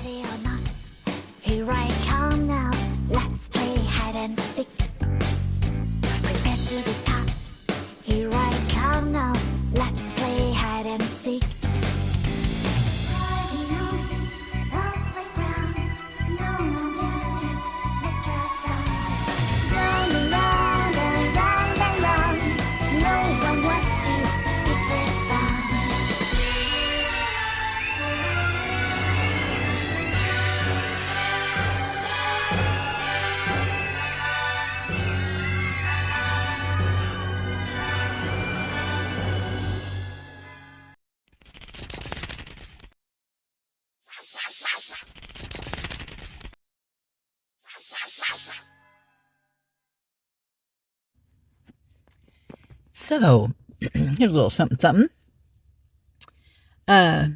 Ready or not, here I come now. Let's play hide and seek. Prepare to be caught. Here I come now. Let's play hide and seek. Riding on the playground, no one dares to make a sound. Round and round and round and round, no one wants to be first found. So, here's a little something. A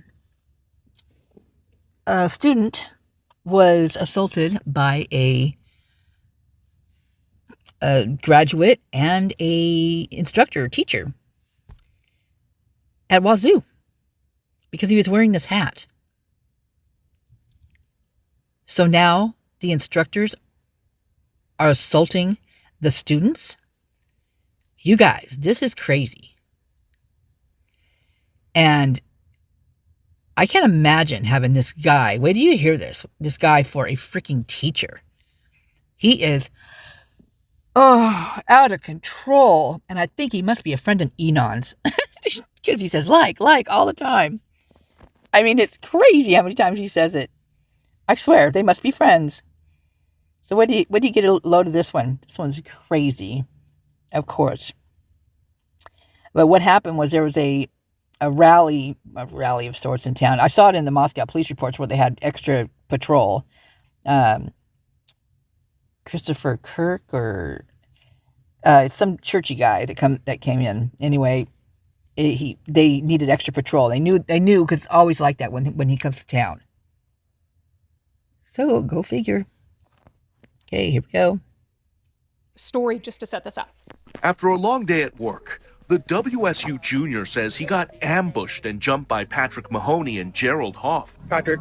student was assaulted by a graduate and a instructor, teacher at Wazoo because he was wearing this hat. So now the instructors are assaulting the students. You guys, this is crazy. And I can't imagine having this guy, wait till you hear this guy for a freaking teacher. He is, out of control. And I think he must be a friend of Enon's because he says like all the time. I mean, it's crazy how many times he says it. I swear, they must be friends. So what do you get a load of this one? This one's crazy. Of course. But what happened was there was a rally of sorts in town. I saw it in the Moscow police reports where they had extra patrol. Christopher Kirk or some churchy guy that came in. Anyway, they needed extra patrol. They knew because it's always like that when he comes to town. So go figure. Okay, here we go. Story just to set this up. After a long day at work, the WSU junior says he got ambushed and jumped by Patrick Mahoney and Gerald Hoff. Patrick,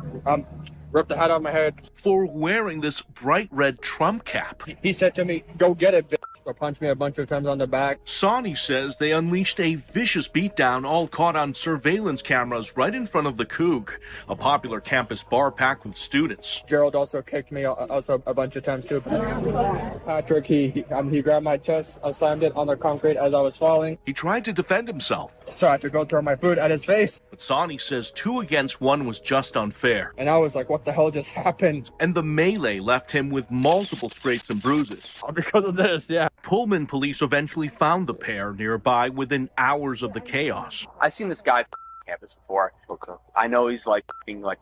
ripped the hat off my head. For wearing this bright red Trump cap. He said to me, "Go get it, bitch," or punched me a bunch of times on the back. Sonny says they unleashed a vicious beatdown, all caught on surveillance cameras right in front of the Coug, a popular campus bar packed with students. Gerald also kicked me also a bunch of times too. Patrick, he grabbed my chest, I slammed it on the concrete as I was falling. He tried to defend himself. So I had to go throw my food at his face. But Sonny says 2 against 1 was just unfair. And I was like, what the hell just happened? And the melee left him with multiple scrapes and bruises. All because of this, yeah. Pullman police eventually found the pair nearby within hours of the chaos. I've seen this guy campus before. Okay. I know he's like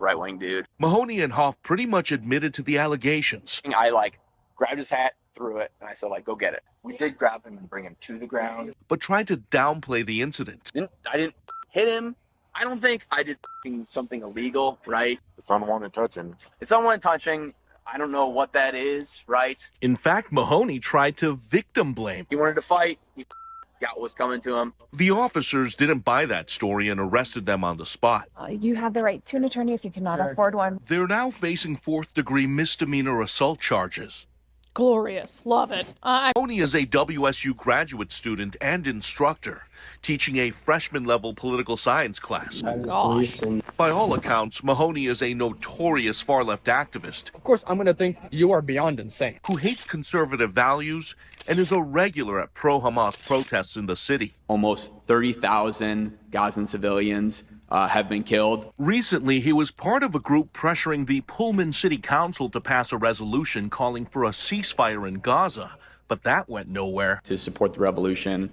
right-wing dude. Mahoney and Hoff pretty much admitted to the allegations. I grabbed his hat, threw it, and I said go get it. We did grab him and bring him to the ground. But tried to downplay the incident. I didn't hit him. I don't think I did something illegal, right? It's unwanted touching. It's unwanted touching. I don't know what that is, right? In fact, Mahoney tried to victim blame. He wanted to fight. He got what was coming to him. The officers didn't buy that story and arrested them on the spot. You have the right to an attorney if you cannot afford one. They're now facing 4th-degree misdemeanor assault charges. Glorious. Love it. Mahoney is a WSU graduate student and instructor, teaching a freshman-level political science class. Gosh. By all accounts, Mahoney is a notorious far-left activist. Of course, I'm going to think you are beyond insane. Who hates conservative values and is a regular at pro-Hamas protests in the city. Almost 30,000 Gazan civilians have been killed. Recently, he was part of a group pressuring the Pullman City Council to pass a resolution calling for a ceasefire in Gaza, but that went nowhere. To support the resolution.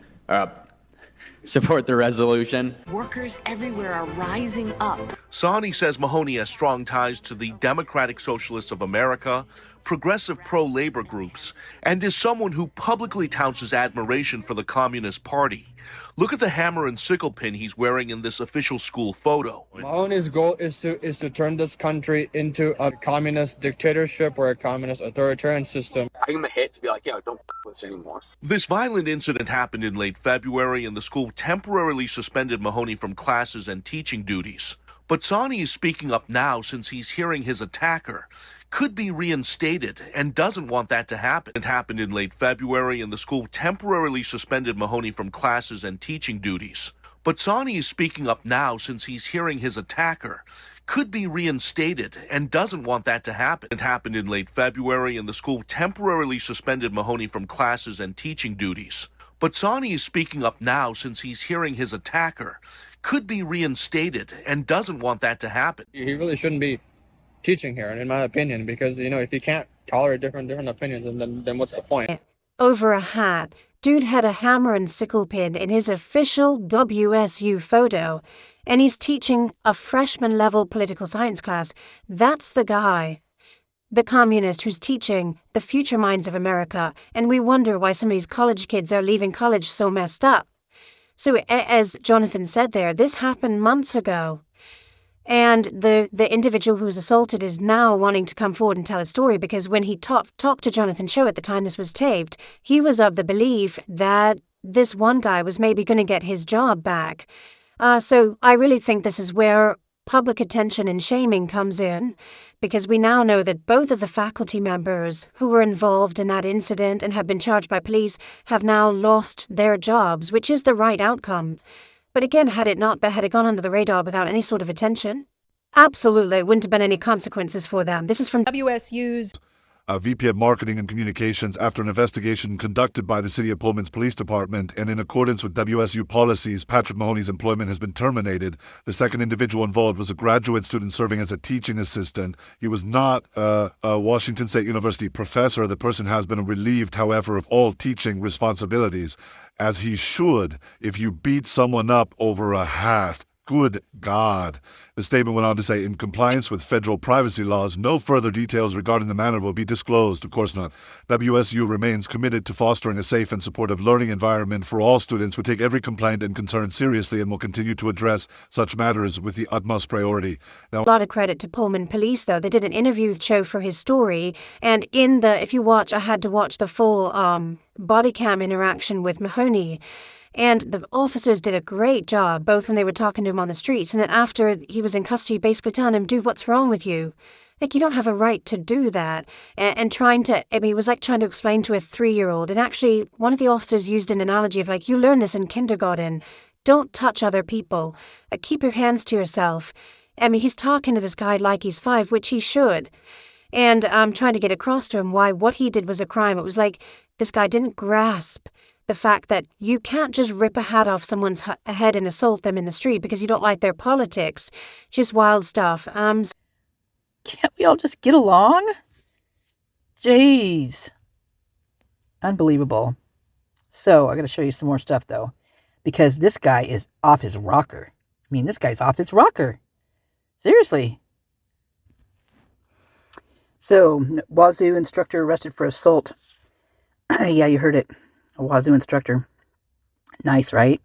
Workers everywhere are rising up. Sonny says Mahoney has strong ties to the Democratic Socialists of America, progressive pro-labor groups, and is someone who publicly touts his admiration for the Communist Party. Look at the hammer and sickle pin he's wearing in this official school photo. Mahoney's goal is to turn this country into a communist dictatorship or a communist authoritarian system. I give him a hit to be don't with this anymore. This violent incident happened in late February, and the school temporarily suspended Mahoney from classes and teaching duties. But Sani is speaking up now since he's hearing his attacker could be reinstated and doesn't want that to happen. It happened in late February, and the school temporarily suspended Mahoney from classes and teaching duties. But Sani is speaking up now since he's hearing his attacker could be reinstated and doesn't want that to happen. It happened in late February, and the school temporarily suspended Mahoney from classes and teaching duties. But Sani is speaking up now since he's hearing his attacker could be reinstated and doesn't want that to happen. He really shouldn't be teaching here, in my opinion, because if you can't tolerate different opinions, then what's the point? Over a hat. Dude had a hammer and sickle pin in his official WSU photo, and he's teaching a freshman level political science class. That's the guy, the communist who's teaching the future minds of America, and we wonder why some of these college kids are leaving college so messed up. So as Jonathan said there, this happened months ago. And the individual who was assaulted is now wanting to come forward and tell a story, because when he talked to Jonathan Show at the time this was taped, he was of the belief that this one guy was maybe going to get his job back. So I really think this is where public attention and shaming comes in, because we now know that both of the faculty members who were involved in that incident and have been charged by police have now lost their jobs, which is the right outcome. But again, had it gone under the radar without any sort of attention, absolutely wouldn't have been any consequences for them. This is from WSU's VP of Marketing and Communications after an investigation conducted by the City of Pullman's Police Department, and in accordance with WSU policies, Patrick Mahoney's employment has been terminated. The second individual involved was a graduate student serving as a teaching assistant. He was not a Washington State University professor. The person has been relieved, however, of all teaching responsibilities, as he should if you beat someone up over a hat. Good God. The statement went on to say, in compliance with federal privacy laws, no further details regarding the matter will be disclosed. Of course not. WSU remains committed to fostering a safe and supportive learning environment for all students. We take every complaint and concern seriously and will continue to address such matters with the utmost priority. Now, a lot of credit to Pullman Police, though. They did an interview with Cho for his story, and if you watch, I had to watch the full body cam interaction with Mahoney. And the officers did a great job, both when they were talking to him on the streets and then after he was in custody, basically telling him, dude, what's wrong with you? Like, you don't have a right to do that. And he was like trying to explain to a 3-year-old. And actually, one of the officers used an analogy of like, you learn this in kindergarten. Don't touch other people. Keep your hands to yourself. He's talking to this guy like he's 5, which he should. And I'm trying to get across to him why what he did was a crime. It was like this guy didn't grasp the fact that you can't just rip a hat off someone's head and assault them in the street because you don't like their politics. Just wild stuff. Can't we all just get along? Jeez. Unbelievable. So I got to show you some more stuff, though, because this guy is off his rocker. I mean, this guy's off his rocker. Seriously. So, Wazoo instructor arrested for assault. Yeah, you heard it. A Wazoo instructor. Nice, right?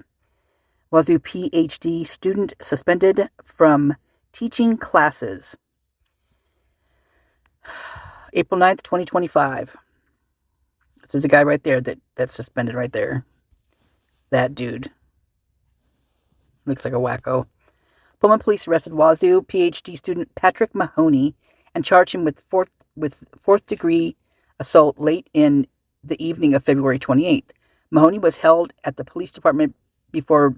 Wazoo PhD student suspended from teaching classes. April 9th, 2025. So there's a guy right there that's suspended right there. That dude. Looks like a wacko. Pullman police arrested Wazoo PhD student Patrick Mahoney and charged him with fourth degree assault late in the evening of February 28th. Mahoney was held at the police department before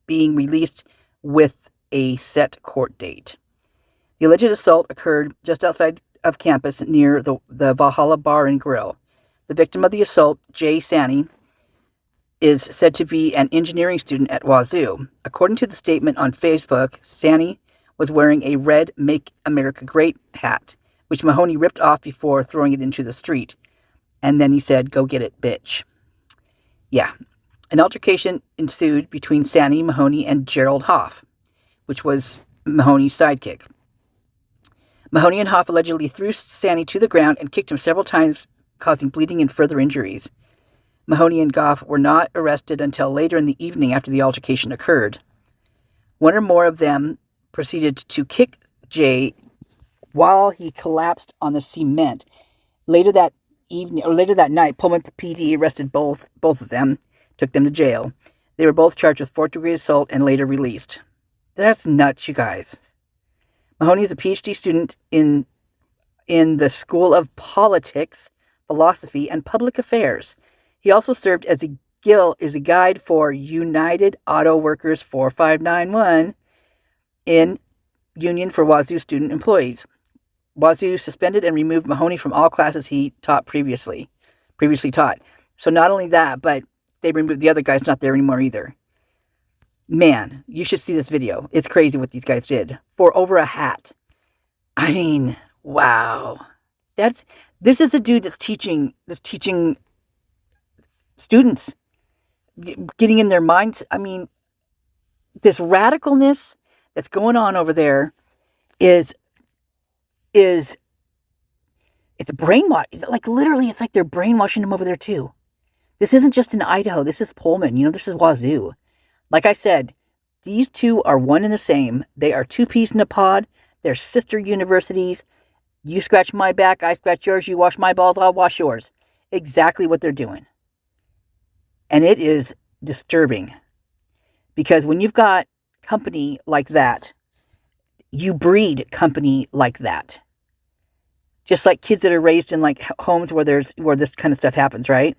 being released with a set court date. The alleged assault occurred just outside of campus near the Valhalla Bar and Grill. The victim of the assault, Jay Sani, is said to be an engineering student at Wazoo. According to the statement on Facebook, Sani was wearing a red Make America Great hat, which Mahoney ripped off before throwing it into the street. And then he said, "Go get it, bitch." Yeah. An altercation ensued between Sani, Mahoney, and Gerald Hoff, which was Mahoney's sidekick. Mahoney and Hoff allegedly threw Sani to the ground and kicked him several times, causing bleeding and further injuries. Mahoney and Goff were not arrested until later in the evening after the altercation occurred. One or more of them proceeded to kick Jay while he collapsed on the cement. Later that night, Pullman PD arrested both of them, took them to jail. They were both charged with 4th degree assault and later released. That's nuts, you guys. Mahoney is a PhD student in the School of Politics, Philosophy, and Public Affairs. He also served as a guide for United Auto Workers 4591 in Union for Wazoo student employees. Wazoo suspended and removed Mahoney from all classes he taught previously taught. So not only that, but they removed the other guys, not there anymore either. Man, you should see this video. It's crazy what these guys did for over a hat. I mean, wow. This is a dude that's teaching students, getting in their minds. I mean, this radicalness that's going on over there is it's a brainwash. Like literally, it's like they're brainwashing them over there too. This isn't just in Idaho. This is Pullman. This is Wazoo. Like I said, these two are one and the same. They are two peas in a pod. They're sister universities. You scratch my back, I scratch yours. You wash my balls, I'll wash yours. Exactly what they're doing. And it is disturbing. Because when you've got company like that, you breed company like that. Just like kids that are raised in like homes where this kind of stuff happens, right?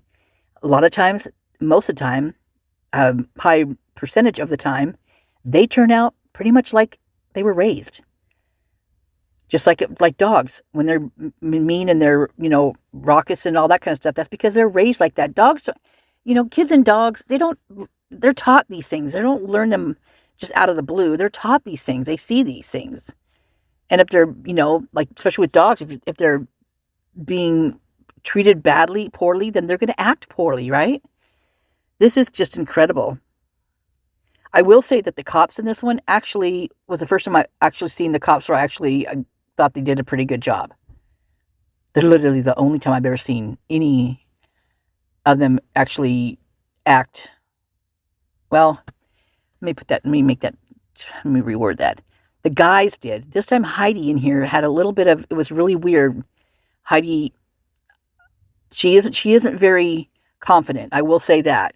A lot of times, most of the time, high percentage of the time, they turn out pretty much like they were raised. Just like dogs, when they're mean and they're, raucous and all that kind of stuff, that's because they're raised like that. Dogs, kids and dogs, they're taught these things. They don't learn them just out of the blue. They're taught these things. They see these things. And if they're, like, especially with dogs, if they're being treated poorly, then they're going to act poorly, right? This is just incredible. I will say that the cops in this one actually was the first time I actually seen the cops where I thought they did a pretty good job. They're literally the only time I've ever seen any of them actually act. Well, let me reword that. The guys did. This time Heidi in here had a little bit of, it was really weird. Heidi, she isn't very confident. I will say that.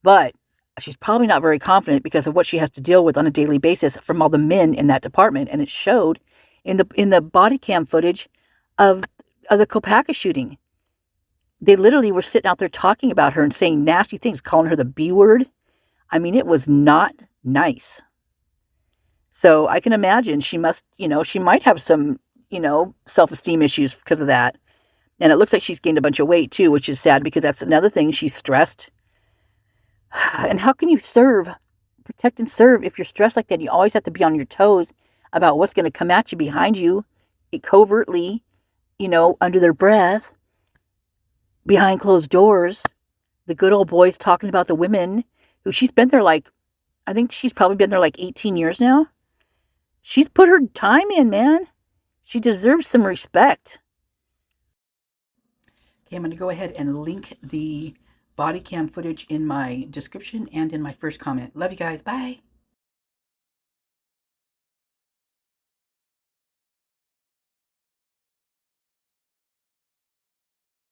But she's probably not very confident because of what she has to deal with on a daily basis from all the men in that department. And it showed in the body cam footage of the Kopaka shooting. They literally were sitting out there talking about her and saying nasty things, calling her the B word. I mean, it was not nice. So I can imagine she might have some, self-esteem issues because of that. And it looks like she's gained a bunch of weight too, which is sad because that's another thing. She's stressed. And how can you protect and serve if you're stressed like that? You always have to be on your toes about what's going to come at you behind you, covertly, under their breath, behind closed doors. The good old boys talking about the women who she's been there I think she's probably been there 18 years now. She's put her time in, man. She deserves some respect. Okay, I'm going to go ahead and link the body cam footage in my description and in my first comment. Love you guys. Bye.